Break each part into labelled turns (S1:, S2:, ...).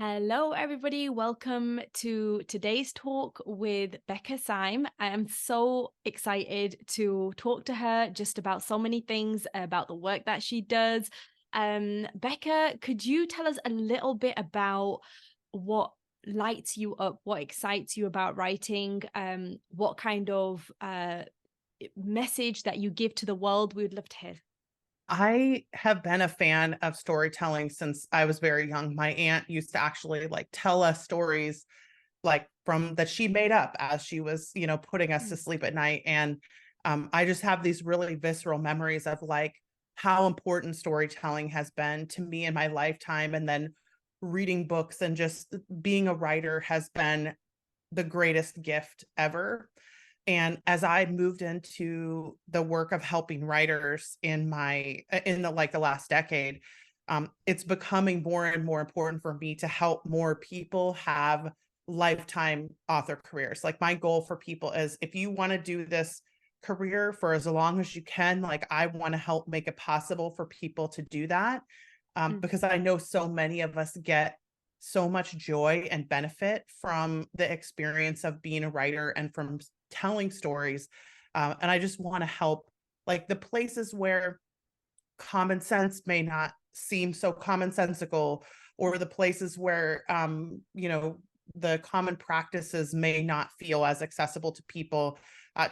S1: Hello, everybody. Welcome to today's talk with Becca Syme. I am so excited to talk to her just about so many things about the work that she does. Becca, could you tell us a little bit about what lights you up, what excites you about writing, what kind of message that you give to the world? We would love to hear.
S2: I have been a fan of storytelling since I was very young. My aunt used to actually tell us stories from that she made up as she was, putting us to sleep at night. And I just have these really visceral memories of how important storytelling has been to me in my lifetime. And then reading books and just being a writer has been the greatest gift ever. And as I moved into the work of helping writers in the last decade, it's becoming more and more important for me to help more people have lifetime author careers. Like, my goal for people is, if you want to do this career for as long as you can, I want to help make it possible for people to do that.
S1: Mm.
S2: Because I know so many of us get so much joy and benefit from the experience of being a writer and from telling stories. And I just want to help, the places where common sense may not seem so commonsensical, or the places where, the common practices may not feel as accessible to people,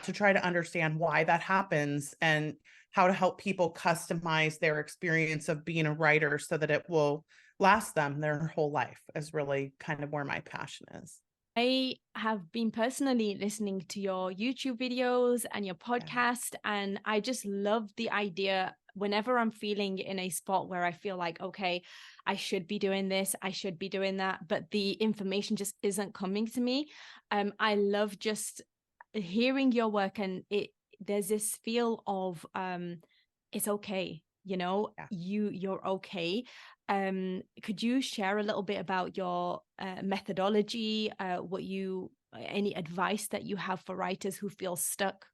S2: to try to understand why that happens and how to help people customize their experience of being a writer so that it will last them their whole life, is really kind of where my passion is.
S1: I have been personally listening to your YouTube videos and your
S2: Yeah.
S1: podcast, and I just love the idea whenever I'm feeling in a spot where I feel like, okay, I should be doing this, I should be doing that, but the information just isn't coming to me. I love just hearing your work, and there's this feel of it's okay,
S2: Yeah.
S1: you're okay. Could you share a little bit about your methodology, any advice that you have for writers who feel stuck?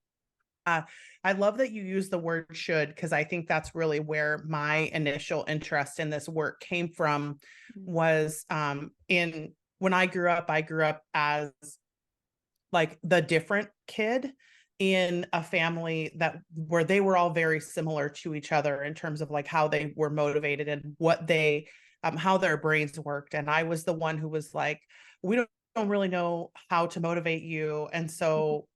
S2: Uh, I love that you use the word should, because I think that's really where my initial interest in this work came from.
S1: Mm.
S2: Was in when I grew up as the different kid in a family that where they were all very similar to each other in terms of how they were motivated and what they how their brains worked. And I was the one who was like, we don't really know how to motivate you. And so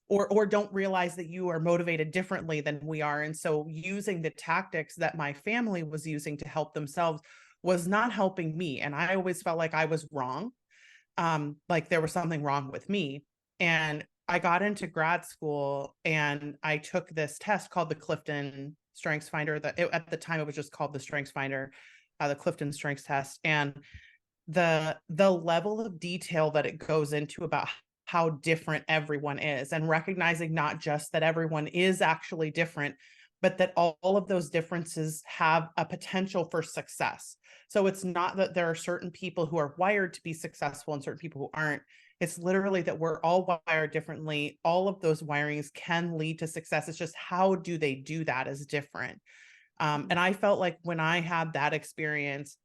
S2: or don't realize that you are motivated differently than we are. And so using the tactics that my family was using to help themselves was not helping me. And I always felt like I was wrong, like there was something wrong with me. And I got into grad school and I took this test called the Clifton Strengthsfinder. At the time it was just called the Strengthsfinder, the Clifton Strengths Test. And the level of detail that it goes into about how different everyone is, and recognizing not just that everyone is actually different, but that all of those differences have a potential for success. So it's not that there are certain people who are wired to be successful and certain people who aren't. It's literally that we're all wired differently. All of those wirings can lead to success. It's just how do they do that is different. And I felt like when I had that experience,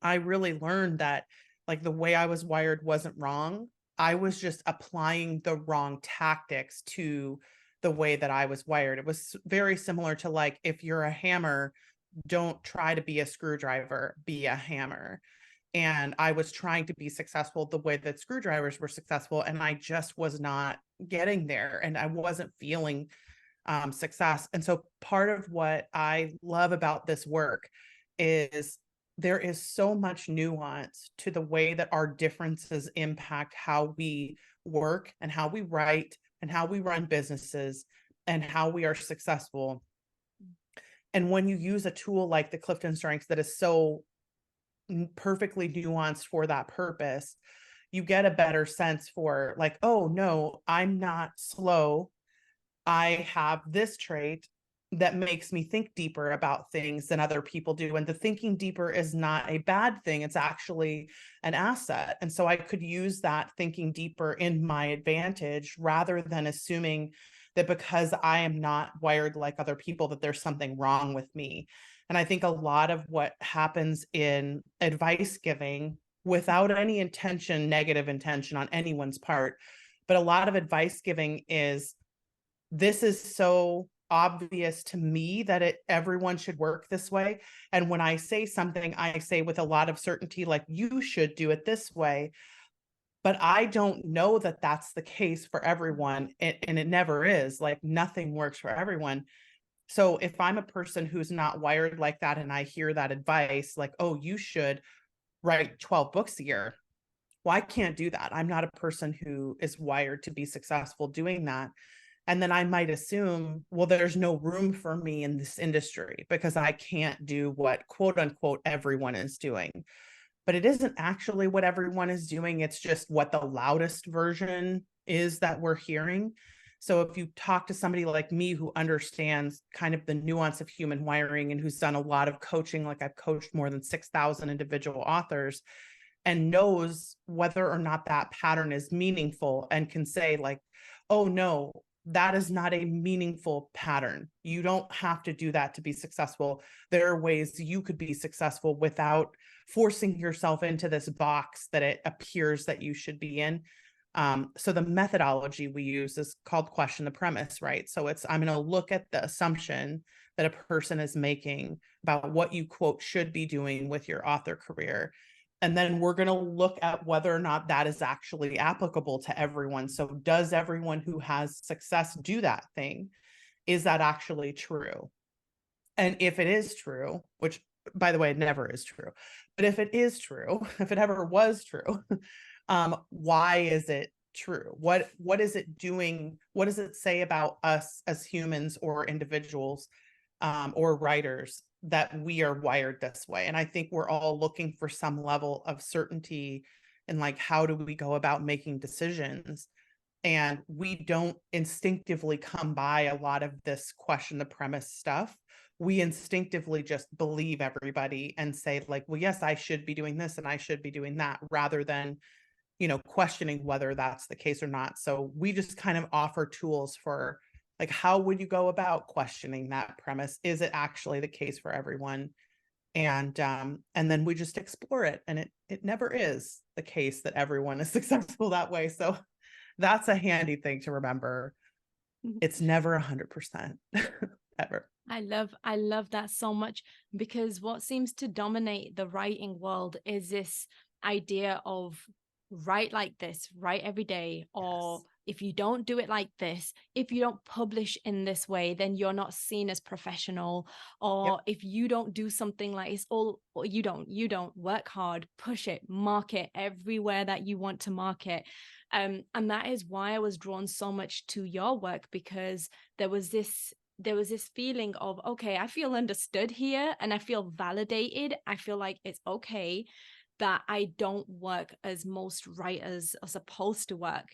S2: I really learned that the way I was wired wasn't wrong. I was just applying the wrong tactics to the way that I was wired. It was very similar to, if you're a hammer, don't try to be a screwdriver, be a hammer. And I was trying to be successful the way that screwdrivers were successful, and I just was not getting there, and I wasn't feeling success. And so part of what I love about this work is there is so much nuance to the way that our differences impact how we work and how we write and how we run businesses and how we are successful. And when you use a tool like the Clifton Strengths that is so perfectly nuanced for that purpose, you get a better sense for oh no, I'm not slow. I have this trait that makes me think deeper about things than other people do. And the thinking deeper is not a bad thing. It's actually an asset. And so I could use that thinking deeper in my advantage, rather than assuming that because I am not wired like other people, that there's something wrong with me. And I think a lot of what happens in advice giving, without any intention, negative intention on anyone's part, but a lot of advice giving is, this is so obvious to me that everyone should work this way. And when I say something, I say with a lot of certainty, like, you should do it this way. But I don't know that that's the case for everyone. And it never is. Like, nothing works for everyone. So if I'm a person who's not wired like that and I hear that advice, like, oh, you should write 12 books a year. Well, I can't do that. I'm not a person who is wired to be successful doing that. And then I might assume, well, there's no room for me in this industry because I can't do what quote unquote everyone is doing. But it isn't actually what everyone is doing. It's just what the loudest version is that we're hearing. So if you talk to somebody like me who understands kind of the nuance of human wiring and who's done a lot of coaching, like I've coached more than 6,000 individual authors, and knows whether or not that pattern is meaningful and can say, like, oh no, that is not a meaningful pattern. You don't have to do that to be successful. There are ways you could be successful without forcing yourself into this box that it appears that you should be in. So the methodology we use is called question the premise, right? So I'm going to look at the assumption that a person is making about what you quote should be doing with your author career. And then we're going to look at whether or not that is actually applicable to everyone. So does everyone who has success do that thing? Is that actually true? And if it is true, which by the way, it never is true, but if it is true, if it ever was true, why is it true? What is it doing? What does it say about us as humans or individuals, or writers, that we are wired this way? And I think we're all looking for some level of certainty in, like, how do we go about making decisions? And we don't instinctively come by a lot of this question the premise stuff. We instinctively just believe everybody and say, like, well, yes, I should be doing this and I should be doing that, rather than, questioning whether that's the case or not. So we just kind of offer tools for, like, how would you go about questioning that premise? Is it actually the case for everyone? And then we just explore it. And it never is the case that everyone is successful that way. So that's a handy thing to remember. It's never 100% ever.
S1: I love that so much, because what seems to dominate the writing world is this idea of write like this, write every day, or
S2: Yes.
S1: if you don't do it like this, if you don't publish in this way, then you're not seen as professional.
S2: Yep.
S1: Or if you don't do something like it's all, or you don't work hard, push it, market everywhere that you want to market. And that is why I was drawn so much to your work, because there was this feeling of, okay, I feel understood here and I feel validated. I feel like it's okay that I don't work as most writers are supposed to work,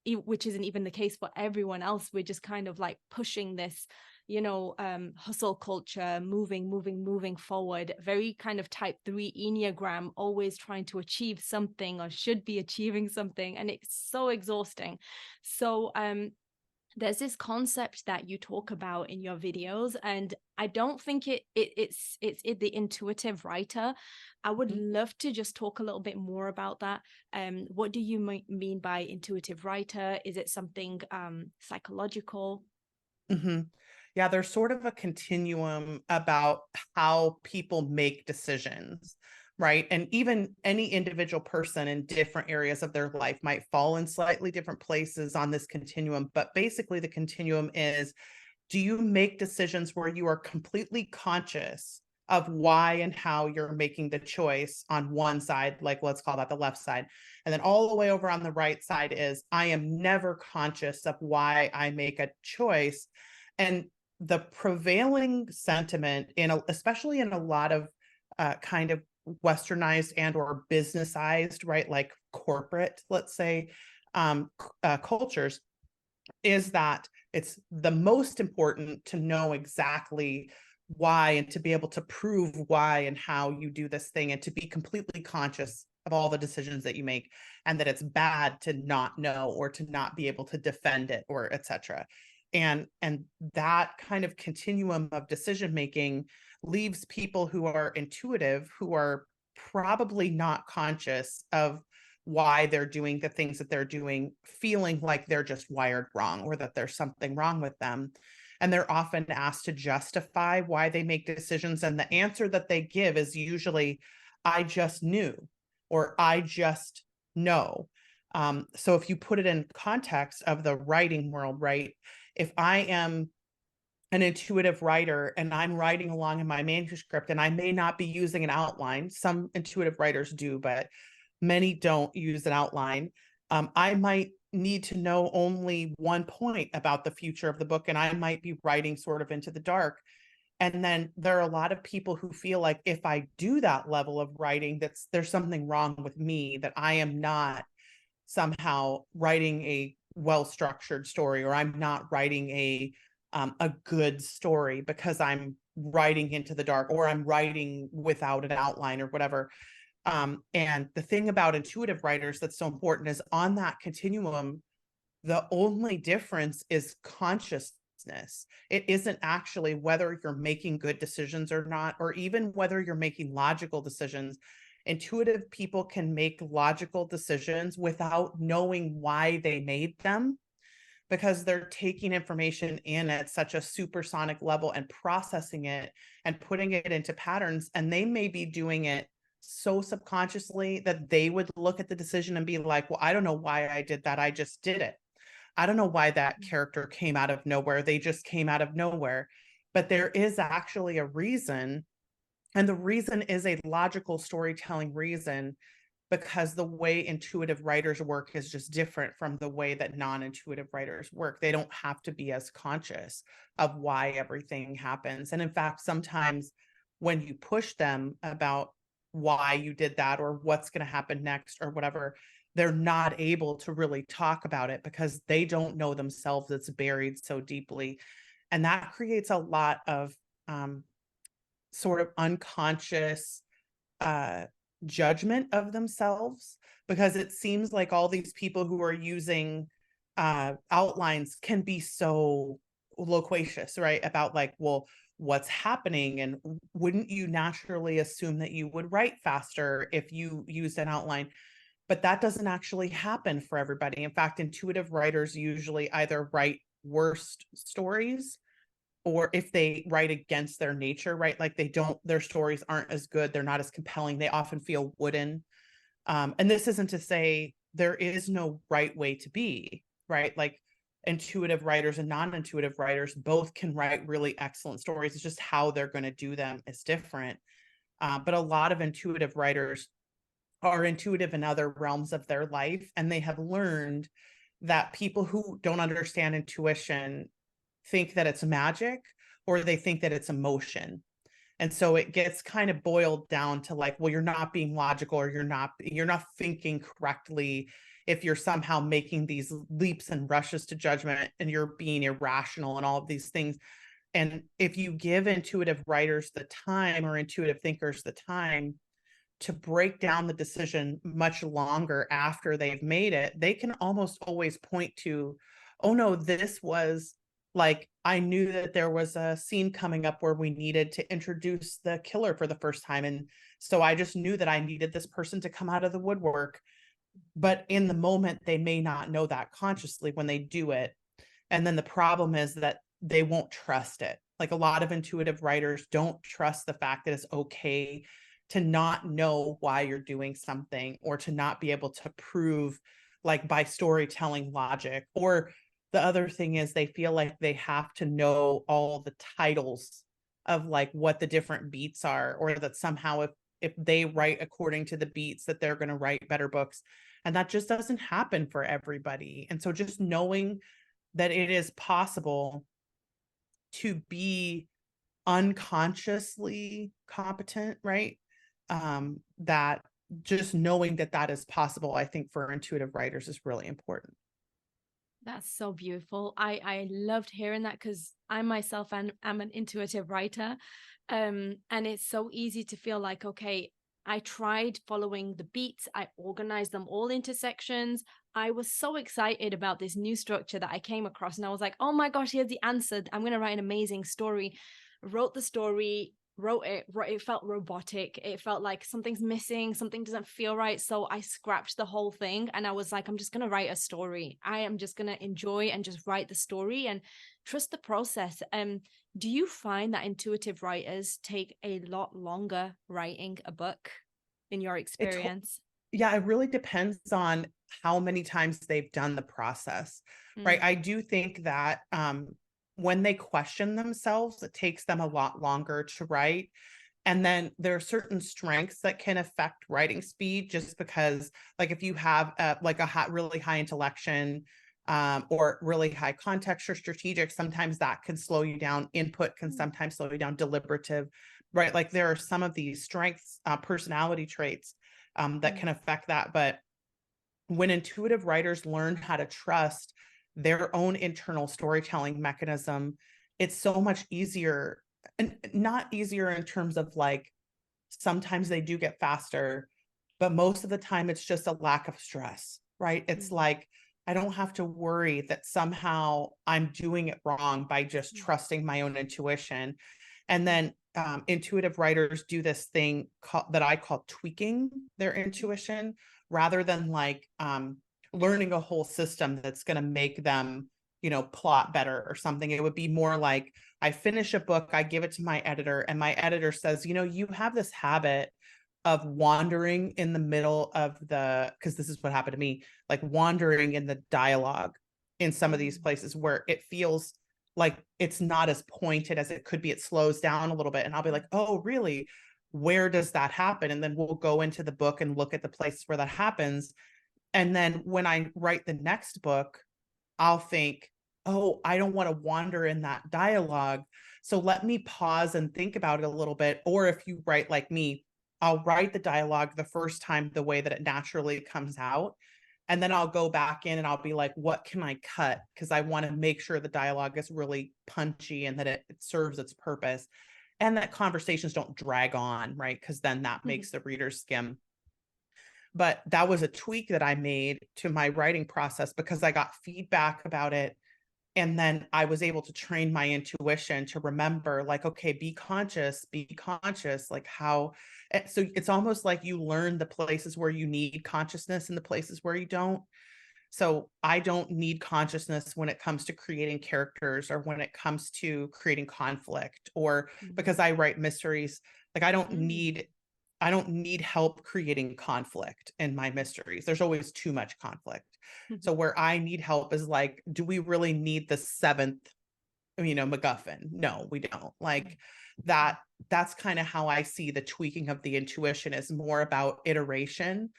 S1: which isn't even the case for everyone else. We're just kind of like pushing this, hustle culture, moving forward, very kind of type 3 Enneagram, always trying to achieve something or should be achieving something. And it's so exhausting. So, there's this concept that you talk about in your videos, and I don't think it's the intuitive writer. I would
S2: Mhm.
S1: love to just talk a little bit more about that. What do you mean by intuitive writer? Is it something psychological?
S2: Mhm. Yeah, there's sort of a continuum about how people make decisions, right? And even any individual person in different areas of their life might fall in slightly different places on this continuum. But basically, the continuum is, do you make decisions where you are completely conscious of why and how you're making the choice on one side, like let's call that the left side. And then all the way over on the right side is, I am never conscious of why I make a choice. And the prevailing sentiment especially in a lot of kind of westernized and or businessized, right, like corporate, let's say, cultures, is that it's the most important to know exactly why and to be able to prove why and how you do this thing, and to be completely conscious of all the decisions that you make, and that it's bad to not know or to not be able to defend it, or etc. And that kind of continuum of decision making, leaves people who are intuitive, who are probably not conscious of why they're doing the things that they're doing, feeling like they're just wired wrong or that there's something wrong with them. And they're often asked to justify why they make decisions. And the answer that they give is usually, I just knew, or I just know. So if you put it in context of the writing world, right? If I am an intuitive writer and I'm writing along in my manuscript and I may not be using an outline, some intuitive writers do, but many don't use an outline. I might need to know only one point about the future of the book, and I might be writing sort of into the dark. And then there are a lot of people who feel like if I do that level of writing, there's something wrong with me, that I am not somehow writing a well-structured story, or I'm not writing a good story because I'm writing into the dark, or I'm writing without an outline or whatever. And the thing about intuitive writers that's so important is on that continuum, the only difference is consciousness. It isn't actually whether you're making good decisions or not, or even whether you're making logical decisions. Intuitive people can make logical decisions without knowing why they made them, because they're taking information in at such a supersonic level and processing it and putting it into patterns. And they may be doing it so subconsciously that they would look at the decision and be like, well, I don't know why I did that. I just did it. I don't know why that character came out of nowhere. They just came out of nowhere. But there is actually a reason. And the reason is a logical storytelling reason, because the way intuitive writers work is just different from the way that non-intuitive writers work. They don't have to be as conscious of why everything happens. And in fact, sometimes when you push them about why you did that or what's going to happen next or whatever, they're not able to really talk about it because they don't know themselves. It's buried so deeply. And that creates a lot of sort of unconscious uh, judgment of themselves, because it seems like all these people who are using outlines can be so loquacious, right? About like, well, what's happening? And wouldn't you naturally assume that you would write faster if you used an outline? But that doesn't actually happen for everybody. In fact, intuitive writers usually either write worse stories, or if they write against their nature, right? Like their stories aren't as good. They're not as compelling. They often feel wooden. And this isn't to say there is no right way to be, right? Like intuitive writers and non-intuitive writers both can write really excellent stories. It's just how they're going to do them is different. But a lot of intuitive writers are intuitive in other realms of their life, and they have learned that people who don't understand intuition think that it's magic, or they think that it's emotion. And so it gets kind of boiled down to like, well, you're not being logical, or you're not thinking correctly if you're somehow making these leaps and rushes to judgment, and you're being irrational and all of these things. And if you give intuitive writers the time, or intuitive thinkers the time to break down the decision much longer after they've made it, they can almost always point to, oh no, this was like, I knew that there was a scene coming up where we needed to introduce the killer for the first time. And so I just knew that I needed this person to come out of the woodwork. But in the moment, they may not know that consciously when they do it. And then the problem is that they won't trust it. Like a lot of intuitive writers don't trust the fact that it's okay to not know why you're doing something, or to not be able to prove like by storytelling logic. Or the other thing is they feel like they have to know all the titles of like what the different beats are, or that somehow if they write according to the beats that they're going to write better books. And that just doesn't happen for everybody. And so just knowing that it is possible to be unconsciously competent, right? That just knowing that that is possible, I think for intuitive writers is really important.
S1: That's so beautiful. I loved hearing that, because I myself am an intuitive writer. And it's so easy to feel like, okay, I tried following the beats, I organized them all into sections. I was so excited about this new structure that I came across, and I was like, oh my gosh, here's the answer. I'm going to write an amazing story. Wrote the story, wrote it felt robotic. It felt like something's missing, something doesn't feel right. So I scrapped the whole thing and I was like, I'm just going to write a story. I am just going to enjoy and just write the story and trust the process. Do you find that intuitive writers take a lot longer writing a book in your
S2: It to-
S1: experience?
S2: yeah, it really depends on how many times they've done the process, right?
S1: Mm,
S2: I do think that when they question themselves, it takes them a lot longer to write. And then there are certain strengths that can affect writing speed just because, like, if you have like a really high intellection or really high context or strategic, sometimes that can slow you down. Input can
S1: mm,
S2: sometimes slow you down, deliberative, right? Like there are some of these strengths, personality traits that
S1: mm,
S2: can affect that. But when intuitive writers learn how to trust their own internal storytelling mechanism, it's so much easier, and not easier in terms of like sometimes they do get faster, but most of the time it's just a lack of stress, right? It's
S1: mm,
S2: like I don't have to worry that somehow I'm doing it wrong by just
S1: mm,
S2: trusting my own intuition. And
S1: mm,
S2: then intuitive writers do this thing that I call tweaking their
S1: mm,
S2: intuition rather than like learning a whole system that's going to make them, plot better or something. It would be more like I finish a book, I give it to my editor, and my editor says, you have this habit of wandering in the middle of because this is what happened to me, like wandering in the dialogue in some of these
S1: mm,
S2: places where it feels like it's not as pointed as it could be. It slows down a little bit. And I'll be like, oh, really? Where does that happen? And then we'll go into the book and look at the places where that happens. And then when I write the next book, I'll think, oh, I don't want to wander in that dialogue. So let me pause and think about it a little bit. Or if you write like me, I'll write the dialogue the first time the way that it naturally comes out. And then I'll go back in and I'll be like, what can I cut? Because I want to make sure the dialogue is really punchy and that it serves its purpose and that conversations don't drag on, right? Because then that
S1: mm,
S2: makes the reader skim. But that was a tweak that I made to my writing process because I got feedback about it. And then I was able to train my intuition to remember, like, okay, be conscious, like how. So it's almost like you learn the places where you need consciousness and the places where you don't. So I don't need consciousness when it comes to creating characters or when it comes to creating conflict or
S1: mm,
S2: because I write mysteries, like
S1: mm,
S2: I don't need help creating conflict in my mysteries. There's always too much conflict.
S1: mm,
S2: So where I need help is like, do we really need the seventh, MacGuffin? No, we don't. Like that, that's kind of how I see the tweaking of the intuition is more about iteration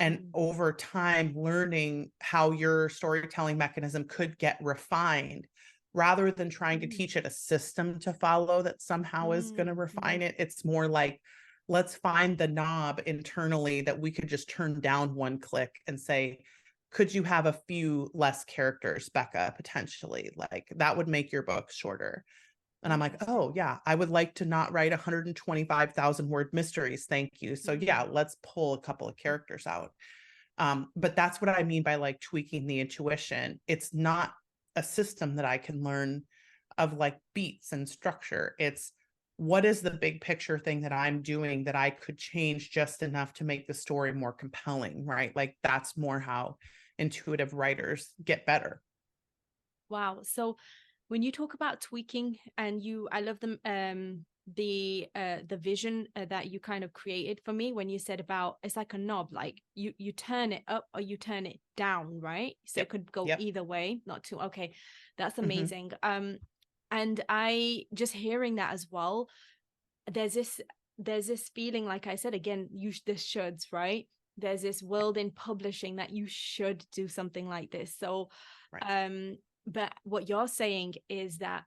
S2: and
S1: mm,
S2: over time learning how your storytelling mechanism could get refined rather than trying to
S1: mm,
S2: teach it a system to follow that somehow is going to
S1: mm,
S2: refine
S1: mhm,
S2: it. It's more like let's find the knob internally that we could just turn down one click and say, could you have a few less characters, Becca, potentially? Like that would make your book shorter. And I'm like,
S1: interesting.
S2: oh, yeah, I would like to not write 125,000 word mysteries. Thank you. So, yeah,
S1: Mm,
S2: let's pull a couple of characters out. But that's what I mean by like tweaking the intuition. It's not a system that I can learn of like beats and structure. It's what is the big picture thing that I'm doing that I could change just enough to make the story more compelling, right? Like that's more how intuitive writers get better.
S1: wow. So when you talk about tweaking and I love the vision that you kind of created for me when you said about it's like a knob, like you turn it up or you turn it down, right? So it
S2: Yep.
S1: could go
S2: Yep.
S1: either way, not too. Okay, that's
S2: Hmm.
S1: amazing. And I just hearing that as well, there's this there's this feeling, like I said again, this shoulds, right? There's this world in publishing that you should do something like this. So
S2: Right.
S1: but what you're saying is that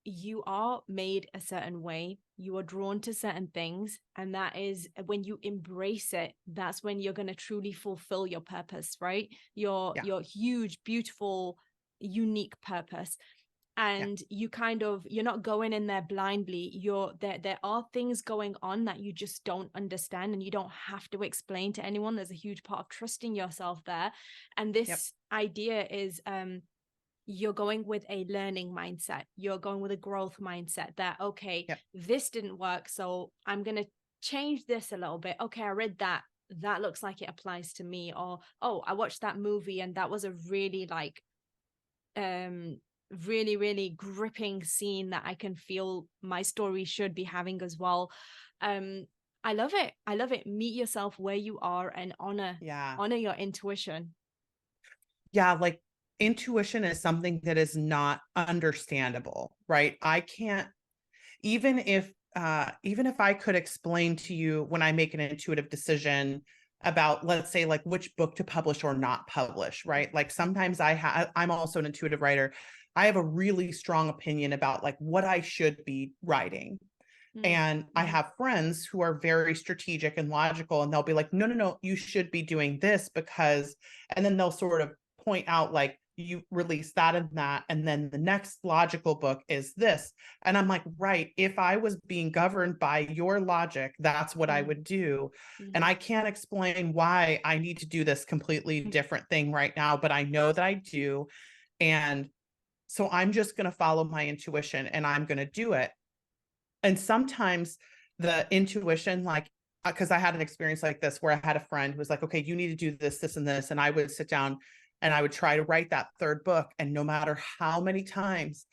S1: you are made a certain way, you are drawn to certain things, and that is when you embrace it, that's when you're going to truly fulfill your purpose, right?
S2: Yeah.
S1: Your huge, beautiful, unique purpose.
S2: Yeah.
S1: And you're not going in there blindly. There are things going on that you just don't understand, and you don't have to explain to anyone. There's a huge part of trusting yourself there. And
S2: Yep.
S1: this idea is you're going with a learning mindset. You're going with a growth mindset that, okay,
S2: Yep.
S1: this didn't work, so I'm going to change this a little bit. Okay, I read that. That looks like it applies to me. Or, oh, I watched that movie and that was a really like, really, really gripping scene that I can feel my story should be having as well. I love it. I love it. Meet yourself where you are and
S2: Yeah.
S1: honor your intuition.
S2: Yeah, like intuition is something that is not understandable, right? I can't, even if I could explain to you when I make an intuitive decision about, let's say, like which book to publish or not publish, right? Like sometimes I'm also an intuitive writer. I have a really strong opinion about like what I should be writing. And I
S1: Mm-hmm.
S2: have friends who are very strategic and logical, and they'll be like, no, no, no, you should be doing this because, and then they'll sort of point out, like, you release that and that. And then the next logical book is this. And I'm like, right, if I was being governed by your logic, that's what I would do. And
S1: Mm-hmm.
S2: I can't explain why I need to do this completely different thing right now, but I know that I do. And so I'm just going to follow my intuition and I'm going to do it. And sometimes the intuition, like, because I had an experience like this where I had a friend who was like, okay, you need to do this, this, and this. And I would sit down and I would try to write that third book. And no matter how many times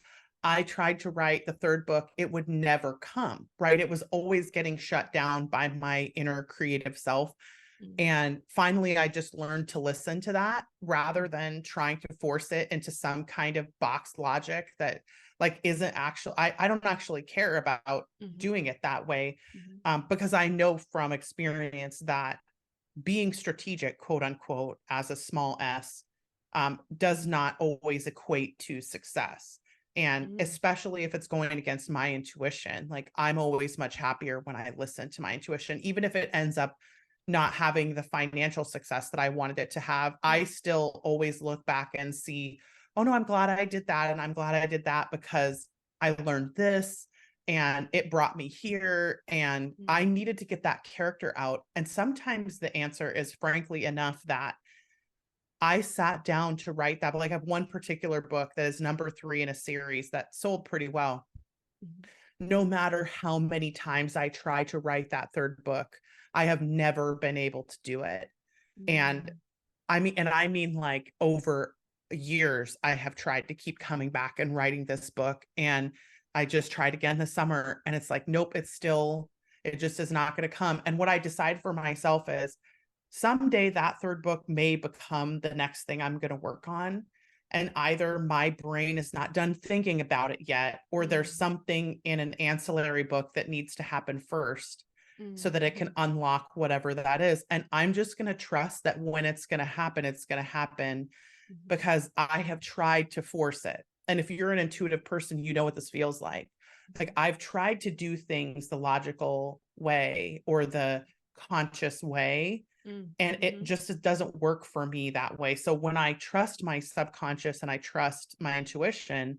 S2: I tried to write the third book, it would never come, right? It was always getting shut down by my inner creative self. And finally, I just learned to listen to that rather than trying to force it into some kind of box logic that like isn't actually, I don't actually care about
S1: Mm-hmm.
S2: doing it that way.
S1: Mm-hmm.
S2: Because I know from experience that being strategic, quote unquote, as a small s, does not always equate to success. And
S1: Mm-hmm.
S2: especially if it's going against my intuition, like I'm always much happier when I listen to my intuition, even if it ends up not having the financial success that I wanted it to have. I still always look back and see, oh no, I'm glad I did that. And I'm glad I did that because I learned this and it brought me here and I
S1: Mm-hmm.
S2: needed to get that character out. And sometimes the answer is frankly enough that I sat down to write that. But like I have one particular book that is number 3 in a series that sold pretty well.
S1: Mm-hmm.
S2: No matter how many times I try to write that third book, I have never been able to do it. And
S1: Mm-hmm.
S2: I mean like over years, I have tried to keep coming back and writing this book. And I just tried again this summer and it's like, nope, it just is not going to come. And what I decide for myself is someday that third book may become the next thing I'm going to work on. And either my brain is not done thinking about it yet, or there's something in an ancillary book that needs to happen first so that it
S1: Mm-hmm.
S2: can unlock whatever that is. And I'm just going to trust that when it's going to happen
S1: Mm-hmm.
S2: because I have tried to force it. And if you're an intuitive person, you know what this feels like. Like I've tried to do things the logical way or the conscious way, and it
S1: Mm-hmm.
S2: just doesn't work for me that way. So when I trust my subconscious and I trust my intuition,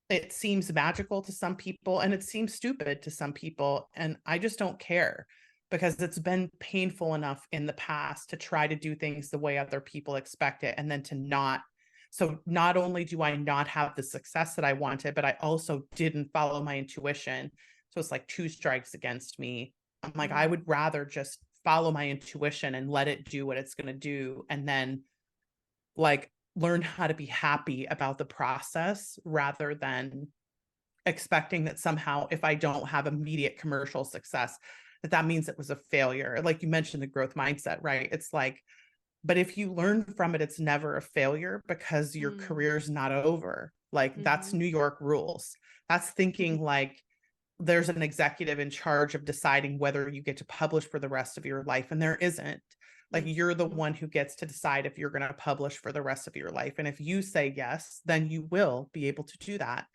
S2: it seems magical to some people and it seems stupid to some people. And I just don't care because it's been painful enough in the past to try to do things the way other people expect it and then to not. So not only do I not have the success that I wanted, but I also didn't follow my intuition. So it's like 2 strikes against me. I'm like, I
S1: Mm-hmm.
S2: would rather just follow my intuition and let it do what it's going to do. And then like learn how to be happy about the process rather than expecting that somehow if I don't have immediate commercial success, that means it was a failure. Like you mentioned the growth mindset, right? It's like, but if you learn from it, it's never a failure because your
S1: Mm-hmm.
S2: career's not over. Like that's
S1: Mm-hmm.
S2: New York rules. That's thinking like there's an executive in charge of deciding whether you get to publish for the rest of your life. And there isn't. Like you're the
S1: Mm-hmm.
S2: one who gets to decide if you're going to publish for the rest of your life. And if you say yes, then you will be able to do that.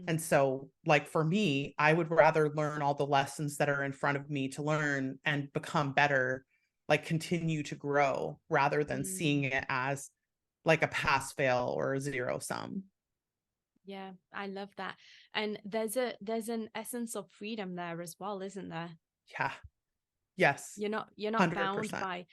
S2: And so, like for me, I would rather learn all the lessons that are in front of me to learn and become better, like continue to grow rather than seeing
S1: Mm-hmm.
S2: it as like a pass fail or a zero sum.
S1: Yeah, I love that. And there's an essence of freedom there as well, isn't there?
S2: Yeah. Yes.
S1: You're not bound
S2: 100%.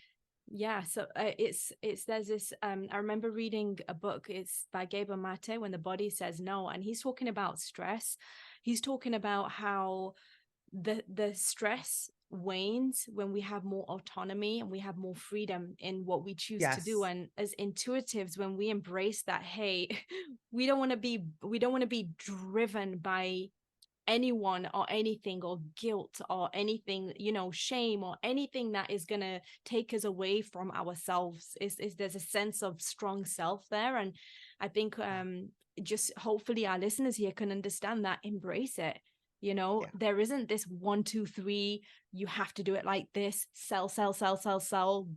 S1: Yeah, so it's there's this I remember reading a book, it's by Gabor Mate, When the Body Says No, and he's talking about stress. He's talking about how the stress wanes when we have more autonomy and we have more freedom in what we choose to do.
S2: Yes.
S1: And as intuitives, when we embrace that, hey, we don't want to be driven by anyone or anything, or guilt or anything, shame or anything that is going to take us away from ourselves. Is There's a sense of strong self there. And I think just hopefully our listeners here can understand that. Embrace it.
S2: Yeah.
S1: There isn't this 1 2 3, you have to do it like this, sell,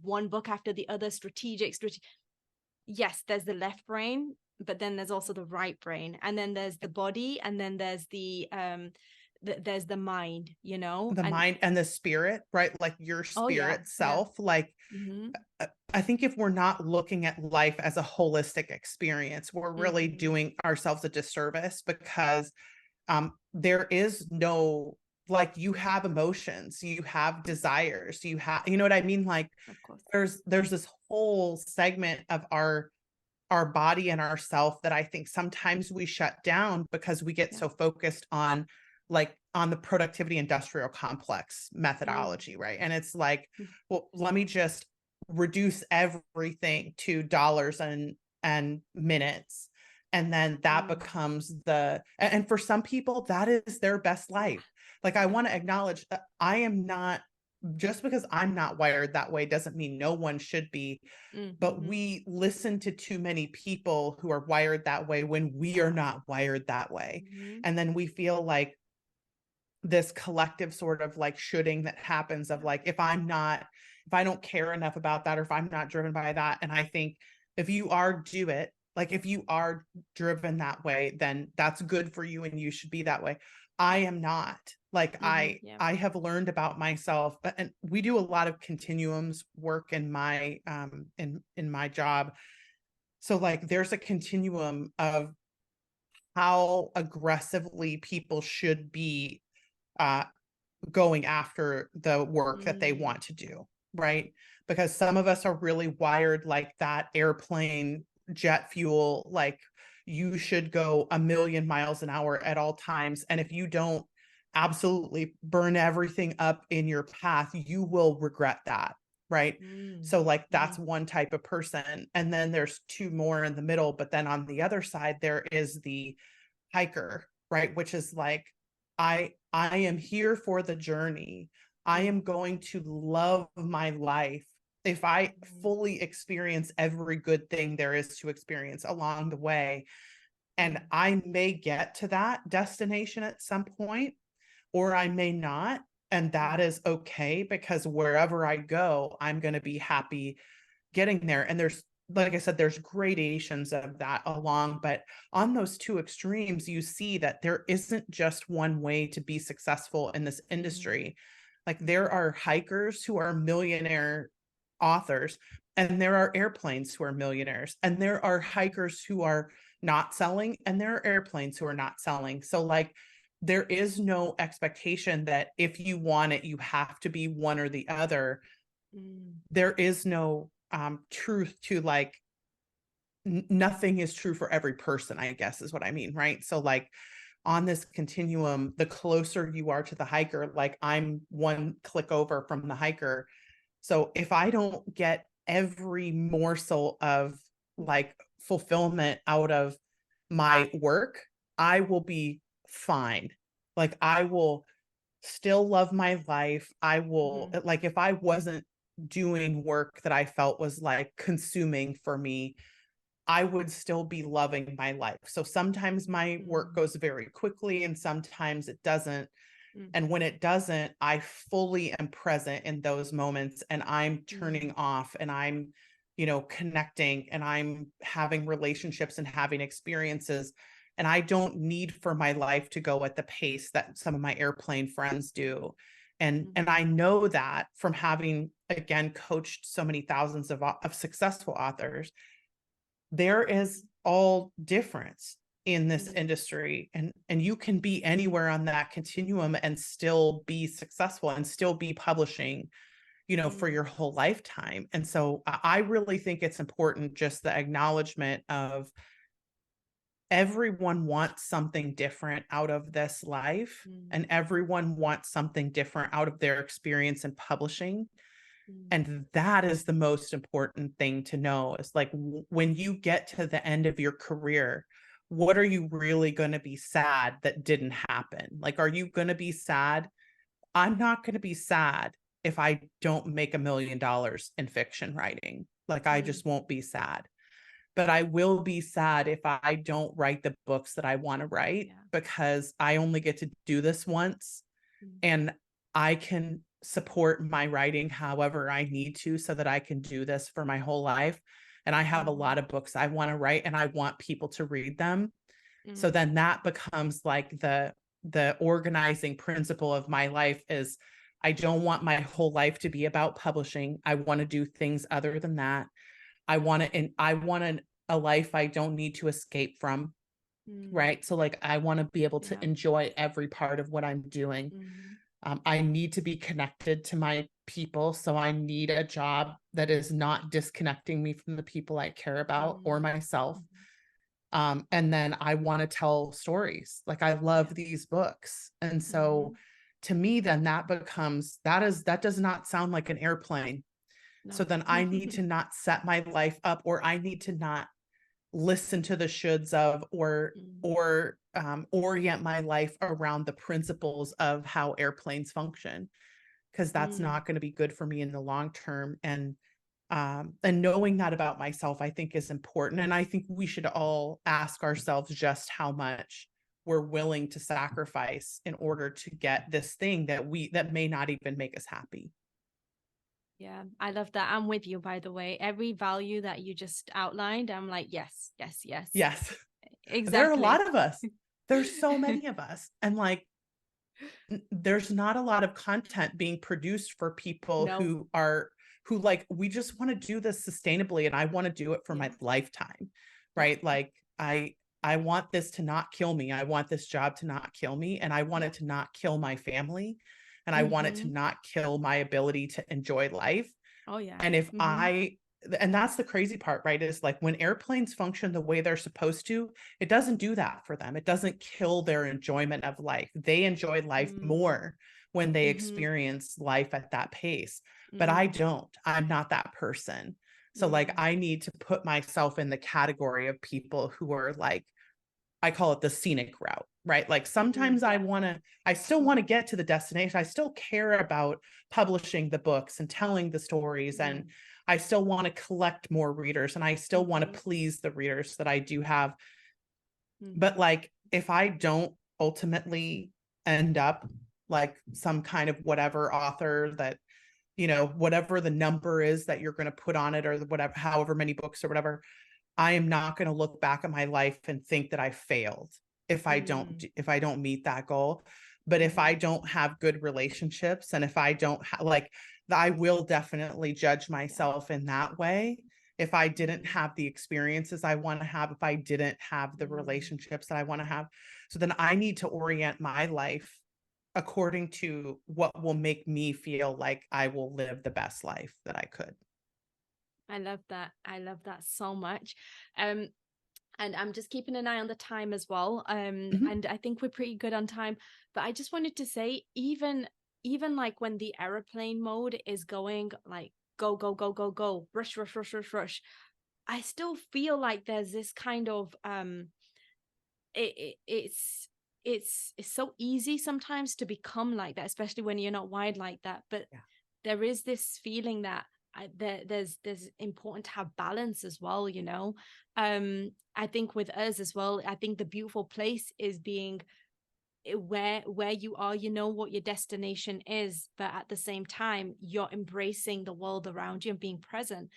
S1: one book after the other, strategic. Yes, there's the left brain, but then there's also the right brain, and then there's the body, and then there's there's the mind,
S2: The
S1: and
S2: mind and the spirit, right? Like your
S1: oh yeah,
S2: spirit
S1: yeah.
S2: self. Like,
S1: Mm-hmm.
S2: I think if we're not looking at life as a holistic experience, we're really
S1: Mm-hmm.
S2: doing ourselves a disservice, because there is no, like, you have emotions, you have desires, you know what I mean? Like,
S1: Of course.
S2: there's this whole segment of our body and ourself that I think sometimes we shut down because we get
S1: Yeah.
S2: so focused on, like, on the productivity industrial complex
S1: Mm.
S2: methodology, right? And it's like, well, let me just reduce everything to dollars and minutes. And then that
S1: Mm.
S2: becomes and for some people, that is their best
S1: Yeah.
S2: life. Like, I
S1: Yeah.
S2: want to acknowledge that I am not, just because I'm not wired that way doesn't mean no one should be, but
S1: Mm-hmm.
S2: we listen to too many people who are wired that way when we are not wired that way.
S1: Mm-hmm.
S2: And then we feel like this collective sort of like shoulding that happens of
S1: Yeah.
S2: like, if I don't care enough about that, or if I'm not driven by that. And I think if you are, do it. Like, if you are driven that way, then that's good for you and you should be that way. I am not. Like,
S1: Mm-hmm. Yeah.
S2: I have learned about myself, and we do a lot of continuums work in my job. So, like, there's a continuum of how aggressively people should be uh going after the work that they
S1: Mm.
S2: want to do, right? Because some of us are really wired like that airplane jet fuel, like, you should go a million miles an hour at all times. And if you don't absolutely burn everything up in your path, you will regret that, right?
S1: Mm.
S2: So, like,
S1: Mm-hmm.
S2: that's one type of person. And then there's two more in the middle. But then on the other side, there is the hiker, right? Which is like, I am here for the journey. I
S1: Mm.
S2: am going to love my life if I
S1: Mm.
S2: fully experience every good thing there is to experience along the way. And
S1: Mm.
S2: I may get to that destination at some point, or I may not. And that
S1: Mm.
S2: is okay, because wherever I go, I'm going to be happy getting there. And there's, like I said, there's gradations of that along, but on those two extremes, you see that there isn't just one way to be successful in this
S1: Mm.
S2: industry. Like, there are hikers who are millionaire authors, and there are airplanes who are millionaires, and there are hikers who are not selling, and there are airplanes who are not selling. So, like, there is no expectation that if you want it, you have to be one or the other.
S1: Mm.
S2: There is no truth to, like, nothing is true for every person, I guess is what I mean, right? So, like, on this continuum, the closer you are to the hiker, like, I'm one click over from the hiker. So if I don't get every morsel of, like, fulfillment out of my work, I will be fine. Like, I will still love my life. I will,
S1: Mm.
S2: like, if I wasn't doing work that I felt was like consuming for me, I would still be loving my life. So sometimes my work
S1: Mm.
S2: goes very quickly and sometimes it doesn't.
S1: Mm.
S2: And when it doesn't, I fully am present in those moments, and I'm turning
S1: Mm.
S2: off, and I'm, connecting, and I'm having relationships and having experiences. And I don't need for my life to go at the pace that some of my airplane friends do. And
S1: Mm-hmm.
S2: I know that from having, again, coached so many thousands of successful authors, there is all difference in this
S1: Mm.
S2: industry, and you can be anywhere on that continuum and still be successful and still be publishing. for your whole lifetime. And so I really think it's important, just the acknowledgement of everyone wants something different out of this life, and everyone wants something different out of their experience in publishing. And that is the most important thing to know, is like, when you get to the end of your career, what are you really going to be sad that didn't happen? Like, are you going to be sad? I'm not going to be sad if I don't make $1 million in fiction writing. Like, I just won't be sad. But I will be sad if I don't write the books that I want to write, because I only get to do this once, and I can support my writing however I need to, so that I can do this for my whole life. And I have a lot of books I want to write, and I want people to read them. So then that becomes like the organizing principle of my life is, I don't want my whole life to be about publishing. I want to do things other than that. I want a life I don't need to escape from. Right. So like, I want to be able to enjoy every part of what I'm doing. I need to be connected to my people. So I need a job that is not disconnecting me from the people I care about or myself. And then I want to tell stories. Like, I love these books. And so to me, then that does not sound like an airplane. So then I need to not set my life up, or I need to not listen to the shoulds of, or orient my life around the principles of how airplanes function, because that's not going to be good for me in the long term. And knowing that about myself, I think, is important. And I think we should all ask ourselves just how much we're willing to sacrifice in order to get this thing that may not even make us happy.
S1: Yeah, I love that. I'm with you, by the way. Every value that you just outlined, I'm like, yes, yes, yes.
S2: Yes. There are a
S1: Exactly.
S2: lot of us. There's so many of us. And like, there's not a lot of content being produced for people
S1: No.
S2: who like, we just want to do this sustainably, and I want to do it for my lifetime. Right. Like, I want this to not kill me. I want this job to not kill me, and I want it to not kill my family, and I want it to not kill my ability to enjoy life.
S1: Oh yeah.
S2: And and that's the crazy part, right? Is like, when airplanes function the way they're supposed to, it doesn't do that for them. It doesn't kill their enjoyment of life. They enjoy life more when they experience life at that pace. But I don't. I'm not that person. So like, I need to put myself in the category of people who are like, I call it the scenic route, right? Like, sometimes I still want to get to the destination. I still care about publishing the books and telling the stories. And I still want to collect more readers, and I still want to please the readers that I do have. But like, if I don't ultimately end up like some kind of whatever author that, whatever the number is that you're going to put on it, or whatever, however many books or whatever, I am not going to look back at my life and think that I failed if I don't meet that goal. But if I don't have good relationships, and if I don't like, I will definitely judge myself in that way. If I didn't have the experiences I want to have, if I didn't have the relationships that I want to have. So then I need to orient my life according to what will make me feel like I will live the best life that I could.
S1: I love that. I love that so much. And I'm just keeping an eye on the time as well. And I think we're pretty good on time. But I just wanted to say, even like when the airplane mode is going like go, go, go, go, go, rush, rush, rush, rush, rush, I still feel like there's this kind of it's so easy sometimes to become like that, especially when you're not wired like that. But there is this feeling that there's important to have balance as well, I think with us as well, I think the beautiful place is being where you are, what your destination is, but at the same time you're embracing the world around you and being present,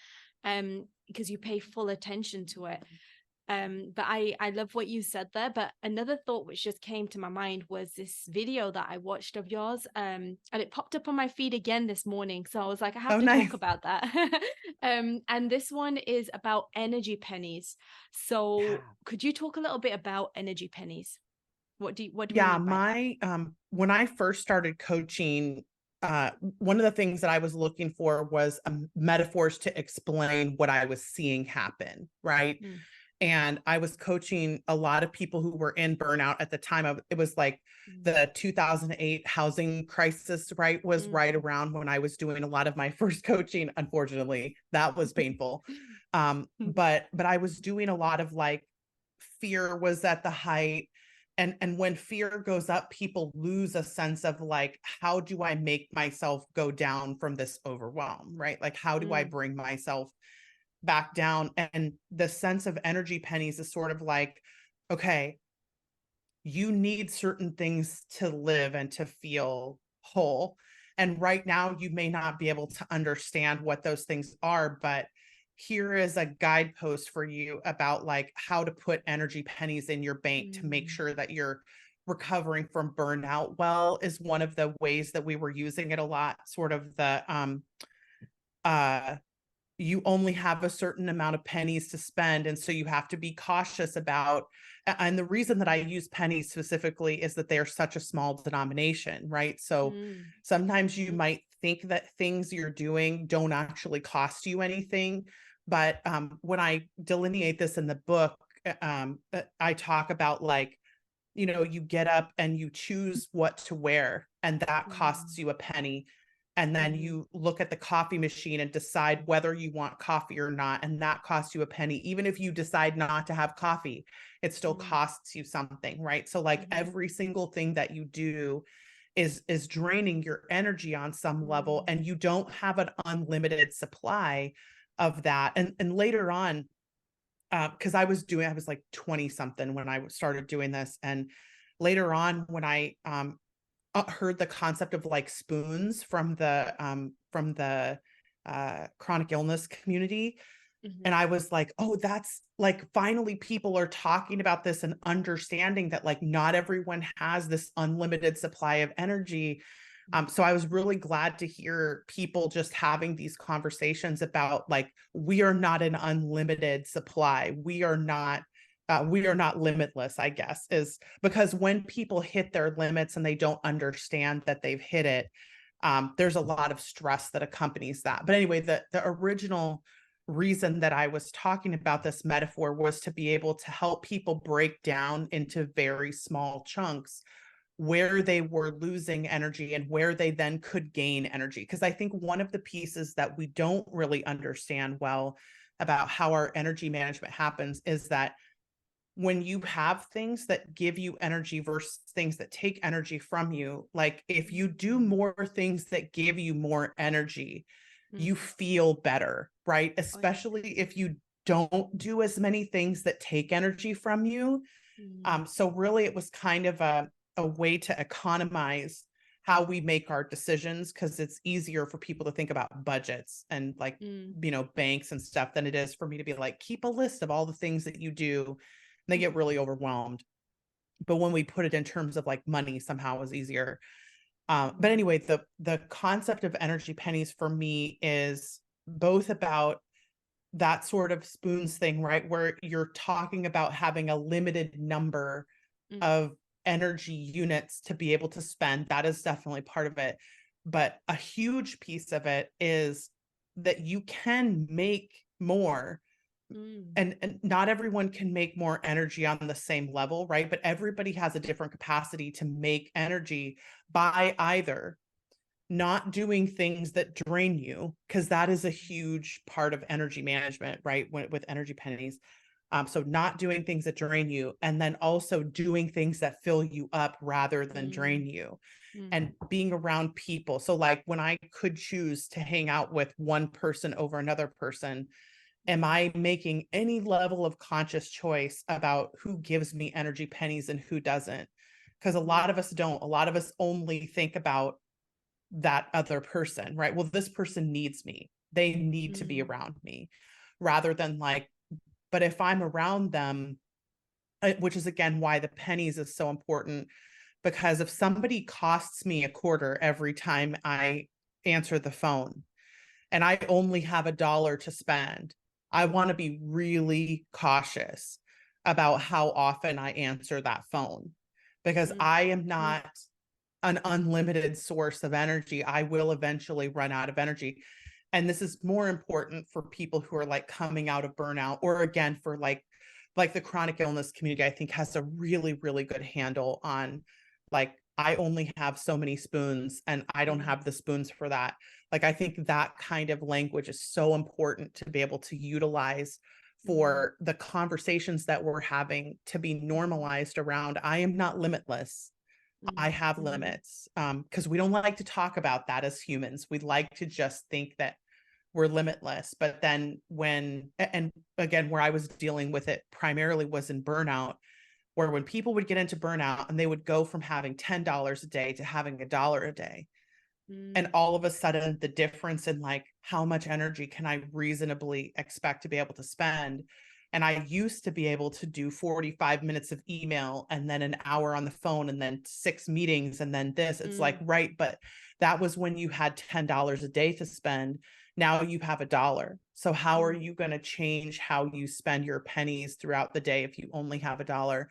S1: because you pay full attention to it. But I love what you said there. But another thought which just came to my mind was this video that I watched of yours, and it popped up on my feed again this morning. So I was like, I have
S2: Oh,
S1: to
S2: nice.
S1: talk about that. And this one is about energy pennies. So could you talk a little bit about energy pennies? What do we mean by that?
S2: When I first started coaching, one of the things that I was looking for was metaphors to explain what I was seeing happen, right?
S1: Mm.
S2: And I was coaching a lot of people who were in burnout at the time of, it was like
S1: Mm.
S2: the 2008 housing crisis, right? Was
S1: Mm.
S2: right around when I was doing a lot of my first coaching. Unfortunately, that was painful. But I was doing a lot of like, fear was at the height. And when fear goes up, people lose a sense of like, how do I make myself go down from this overwhelm, right? Like, how do I
S1: Mm.
S2: bring myself back down? And the sense of energy pennies is sort of like, okay, you need certain things to live and to feel whole. And right now, you may not be able to understand what those things are, but here is a guidepost for you about like how to put energy pennies in your bank to make
S1: Mm.
S2: sure that you're recovering from burnout well, is one of the ways that we were using it a lot. Sort of the uh you only have a certain amount of pennies to spend, and so you have to be cautious about. And the reason that I use pennies specifically is that they are such a small denomination, right? So
S1: Mm.
S2: sometimes you might think that things you're doing don't actually cost you anything, but when I delineate this in the book, I talk about like, you get up and you choose what to wear, and that costs
S1: Mm.
S2: you a penny. And then
S1: Mm.
S2: you look at the coffee machine and decide whether you want coffee or not, and that costs you a penny. Even if you decide not to have coffee, it still
S1: Mm.
S2: costs you something, right? So like
S1: Mhm.
S2: every single thing that you do is draining your energy on some level,
S1: Mm.
S2: and you don't have an unlimited supply of that. And later on, because I was like 20 something when I started doing this. And later on, when I heard the concept of like spoons from the chronic illness community, and
S1: Mhm.
S2: I was like, oh, that's like, finally people are talking about this and understanding that like not everyone has this unlimited supply of energy.
S1: Mm.
S2: So I was really glad to hear people just having these conversations about like, we are not an unlimited supply. We are not limitless, I guess, is because when people hit their limits and they don't understand that they've hit it, there's a lot of stress that accompanies that. But anyway, the original reason that I was talking about this metaphor was to be able to help people break down into very small chunks where they were losing energy and where they then could gain energy. Because I think one of the pieces that we don't really understand well about how our energy management happens is that when you have things that give you energy versus things that take energy from you, like if you do
S1: Mm.
S2: more things that give you more energy, you
S1: Mm.
S2: feel better, right?
S1: Oh, yeah.
S2: Especially if you don't do as many things that take energy from you.
S1: Mm.
S2: So really it was kind of a way to economize how we make our decisions, because it's easier for people to think about budgets and like,
S1: Mm.
S2: banks and stuff than it is for me to be like, keep a list of all the things that you do. They get
S1: Mhm.
S2: really overwhelmed. But when we put it in terms of like money, somehow is easier. But
S1: Mm.
S2: anyway, the concept of energy pennies for me is both about that sort of spoons thing, right? Where you're talking about having a limited number
S1: Mm.
S2: of energy units to be able to spend. That is definitely part of it. But a huge piece of it is that you can make more.
S1: Mm.
S2: And not everyone can make more energy on the same level, right? But everybody has a different capacity to make energy by either not doing things that drain you, because that is a huge part of energy management, right? With energy pennies. So not doing things that drain you, and then also doing things that fill you up rather than
S1: Mm.
S2: drain you,
S1: Mm.
S2: and being around people. So like when I could choose to hang out with one person over another person, am
S1: Mm.
S2: I making any level of conscious choice about who gives me energy pennies and who doesn't? Because a lot
S1: Mm.
S2: of us don't. A lot of us only think about that other person, right? Well, this person needs me. They need to be
S1: Mm.
S2: around me, rather than like, but if I'm around them, which is again why the pennies is so important, because if somebody costs me a quarter every time I answer the phone and I only have $1 to spend, I want to be really cautious about how often I answer that phone, because
S1: Mm.
S2: I am
S1: Mm.
S2: not an unlimited source of energy. I will eventually run out of energy. And this is more important for people who are like coming out of burnout, or again, for like the chronic illness community, I think has a really, really good handle on like, I only have so many spoons and I don't have the spoons for that. Like, I think that kind of language is so important to be able to utilize for the conversations that we're having to be normalized around, I am not limitless. I have limits. Because we don't like to talk about that as humans. We like to just think that we're limitless. But then and again, where I was dealing with it primarily was in burnout, where when people would get into burnout and they would go from having $10 a day to having $1 a day. And all of a sudden, the difference in like, how much energy can I reasonably expect to be able to spend? And I used to be able to do 45 minutes of email and then an hour on the phone and then 6 meetings and then this. It's like, right. But that was when you had $10 a day to spend. Now you have $1. So how are you going to change how you spend your pennies throughout the day if you only have $1?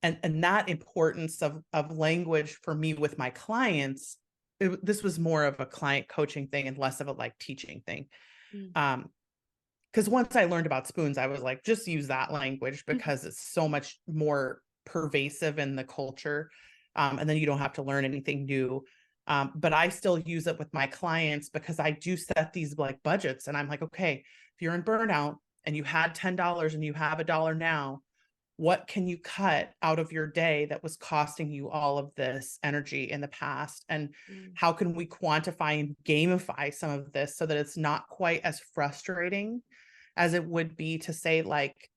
S2: And that importance of language for me with my clients, this was more of a client coaching thing and less of a like teaching thing. Because once I learned about spoons, I was like, just use that language because it's so much more pervasive in the culture. And then you don't have to learn anything new. But I still use it with my clients because I do set these like budgets. And I'm like, okay, if you're in burnout and you had $10 and you have $1 now, what can you cut out of your day that was costing you all of this energy in the past? And how can we quantify and gamify some of this so that it's not quite as frustrating as it would be to say, like,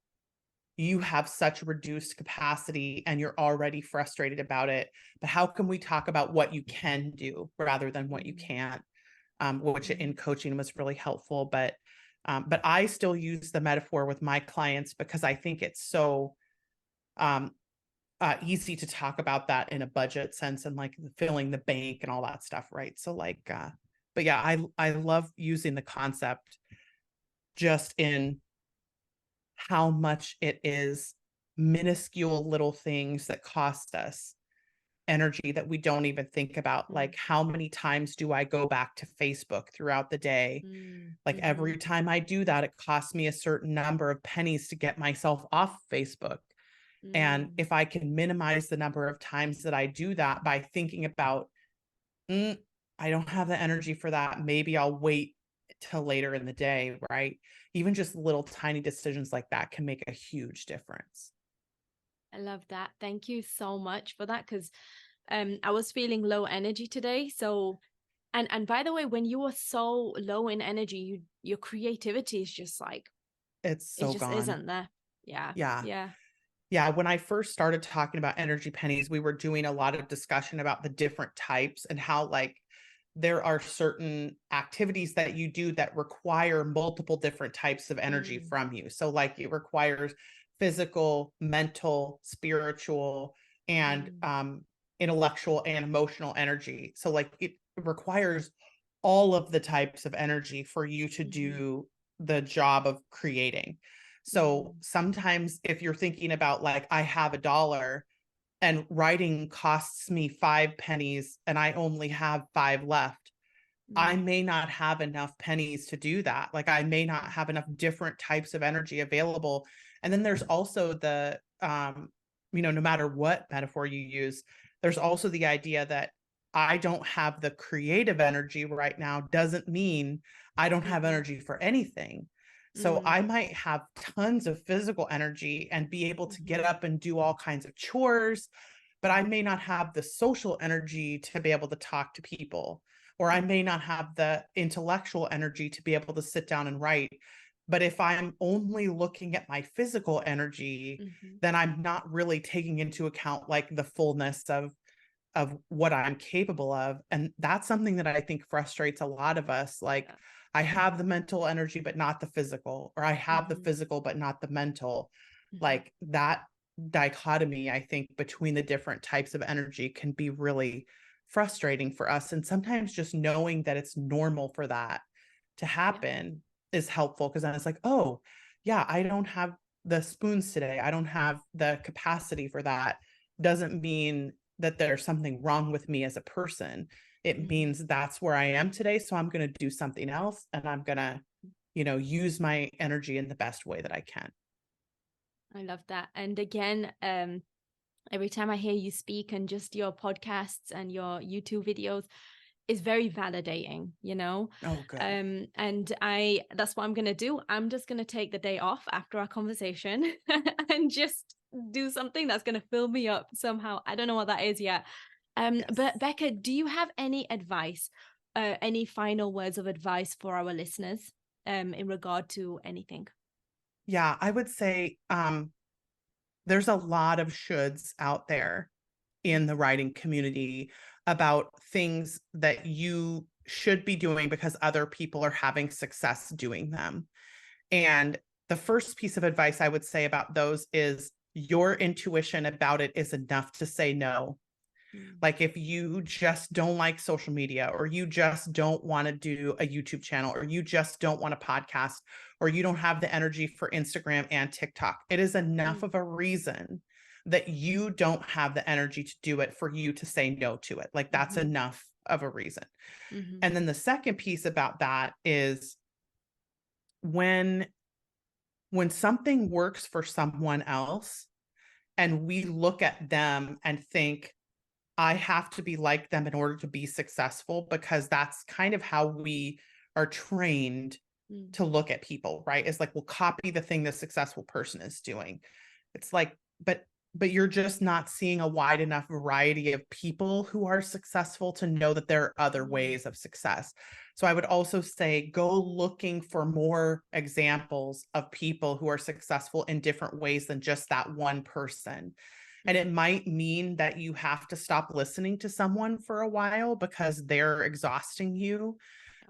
S2: you have such reduced capacity and you're already frustrated about it. But how can we talk about what you can do rather than what you can't? Which in coaching was really helpful. But I still use the metaphor with my clients because I think it's so easy to talk about that in a budget sense and like filling the bank and all that stuff, right? So like but yeah, I love using the concept just in how much it is minuscule little things that cost us energy that we don't even think about. Like, how many times do I go back to Facebook throughout the day? Like every time I do that, it costs me a certain number of pennies to get myself off Facebook. And if I can minimize the number of times that I do that by thinking about, I don't have the energy for that. Maybe I'll wait till later in the day, right? Even just little tiny decisions like that can make a huge difference.
S1: I love that. Thank you so much for that, because I was feeling low energy today. So, and by the way, when you are so low in energy, your creativity is just like,
S2: It's
S1: it
S2: so
S1: just
S2: gone.
S1: isn't there. Yeah.
S2: Yeah.
S1: Yeah.
S2: Yeah. When I first started talking about energy pennies, we were doing a lot of discussion about the different types and how like there are certain activities that you do that require multiple different types of energy from you. So like it requires physical, mental, spiritual, and intellectual and emotional energy. So like it requires all of the types of energy for you to do the job of creating. So sometimes if you're thinking about like, I have $1 and writing costs me 5 pennies and I only have 5 left, I may not have enough pennies to do that. Like I may not have enough different types of energy available. And then there's also the, no matter what metaphor you use, there's also the idea that I don't have the creative energy right now doesn't mean I don't have energy for anything. So I might have tons of physical energy and be able to get up and do all kinds of chores, but I may not have the social energy to be able to talk to people, or I may not have the intellectual energy to be able to sit down and write. But if I'm only looking at my physical energy, then I'm not really taking into account like the fullness of what I'm capable of. And that's something that I think frustrates a lot of us. Like I have the mental energy, but not the physical, or I have the physical, but not the mental. Like that dichotomy, I think, between the different types of energy can be really frustrating for us. And sometimes just knowing that it's normal for that to happen is helpful, because then it's like, oh, yeah, I don't have the spoons today. I don't have the capacity for that. Doesn't mean that there's something wrong with me as a person. It means that's where I am today. So I'm going to do something else, and I'm going to, use my energy in the best way that I can.
S1: I love that. And again, every time I hear you speak and just your podcasts and your YouTube videos is very validating,
S2: Oh, good.
S1: And that's what I'm going to do. I'm just going to take the day off after our conversation and just do something that's going to fill me up somehow. I don't know what that is yet. But
S2: Yes.
S1: Becca, do you have any advice, any final words of advice for our listeners, in regard to anything?
S2: Yeah, I would say there's a lot of shoulds out there in the writing community about things that you should be doing because other people are having success doing them. And the first piece of advice I would say about those is your intuition about it is enough to say no.
S1: Mm,
S2: Like if you just don't like social media, or you just don't want to do a YouTube channel, or you just don't want a podcast, or you don't have the energy for Instagram and TikTok, it is enough
S1: mm,
S2: of a reason that you don't have the energy to do it for you to say no to it. Like that's
S1: mhm,
S2: enough of a reason.
S1: mhm,
S2: And then the second piece about that is when something works for someone else and we look at them and think, I have to be like them in order to be successful, because that's kind of how we are trained
S1: mm,
S2: to look at people, right? It's like, we'll copy the thing the successful person is doing. It's like, but you're just not seeing a wide enough variety of people who are successful to know that there are other
S1: mm,
S2: ways of success. So I would also say go looking for more examples of people who are successful in different ways than just that one person. And it
S1: mm,
S2: might mean that you have to stop listening to someone for a while because they're exhausting you.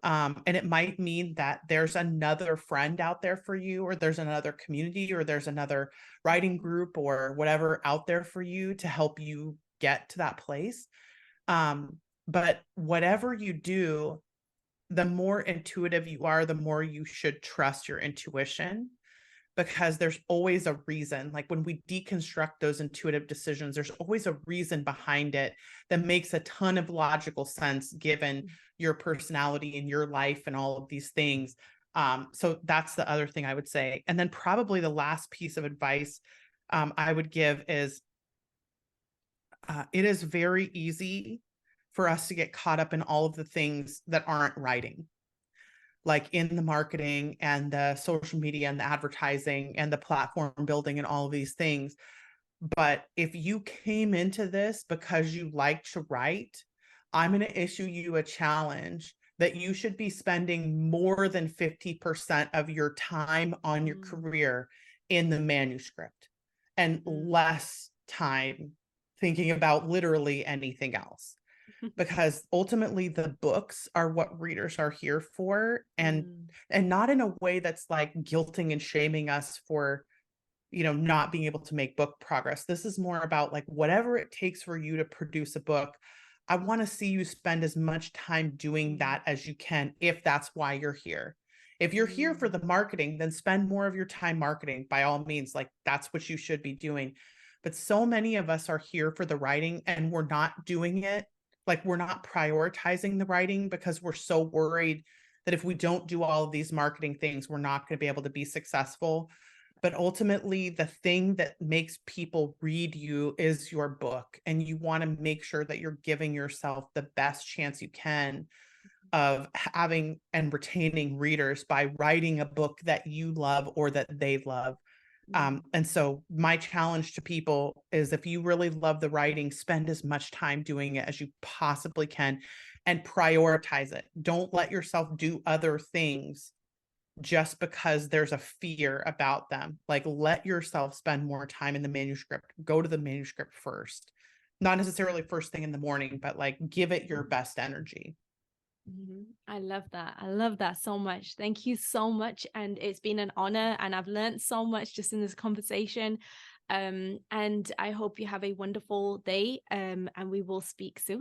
S2: And it might mean that there's another friend out there for you, or there's another community, or there's another writing
S1: mhm,
S2: group or whatever out there for you to help you get to that place. But whatever you do, the more intuitive you are, the more you should trust your intuition, because there's always a reason. Like when we deconstruct those intuitive decisions, there's always a reason behind it that makes a ton of logical sense given
S1: mm,
S2: your personality and your life and all of these things. So that's the other thing I would say. And then probably the last piece of advice I would give is it is very easy for us to get caught up in all of the things that aren't writing, like in the marketing and the social media and the advertising and the platform building and all of these things. But if you came into this because you like to write, I'm going to issue you a challenge that you should be spending more than 50% of your time on your
S1: mm,
S2: career in the manuscript, and
S1: mm.
S2: less time thinking about literally anything else, because ultimately the books are what readers are here for.
S1: Mm,
S2: And not in a way that's like guilting and shaming us for not being able to make book progress. This is more about like whatever it takes for you to produce a book. I want to see you spend as much time doing
S1: mm,
S2: that as you can, if that's why you're here. If you're here for
S1: mm,
S2: the marketing, then spend more of your time marketing, by all means. Like that's what you should be doing. But so many of us are here for the writing and we're not doing it. Like we're not prioritizing the writing because we're so worried that if we don't do all of these marketing things, we're not going to be able to be successful. But ultimately, the thing that makes people read you is your book. And you want to make sure that you're giving yourself the best chance you can of having and retaining readers by writing a book that you love or that they love.
S1: mm,
S2: And so my challenge to people is, if you really love the writing, spend as much time doing it as you possibly can and prioritize it. Don't let yourself do other things just because there's a fear about them. Like, let yourself spend more time in the manuscript. Go to the manuscript first. Not necessarily first thing in the morning, but like give it your best energy.
S1: mhm. I love that. I love that so much. Thank you so much. And it's been an honor, and I've learned so much just in this conversation. And I hope you have a wonderful day. And we will speak soon.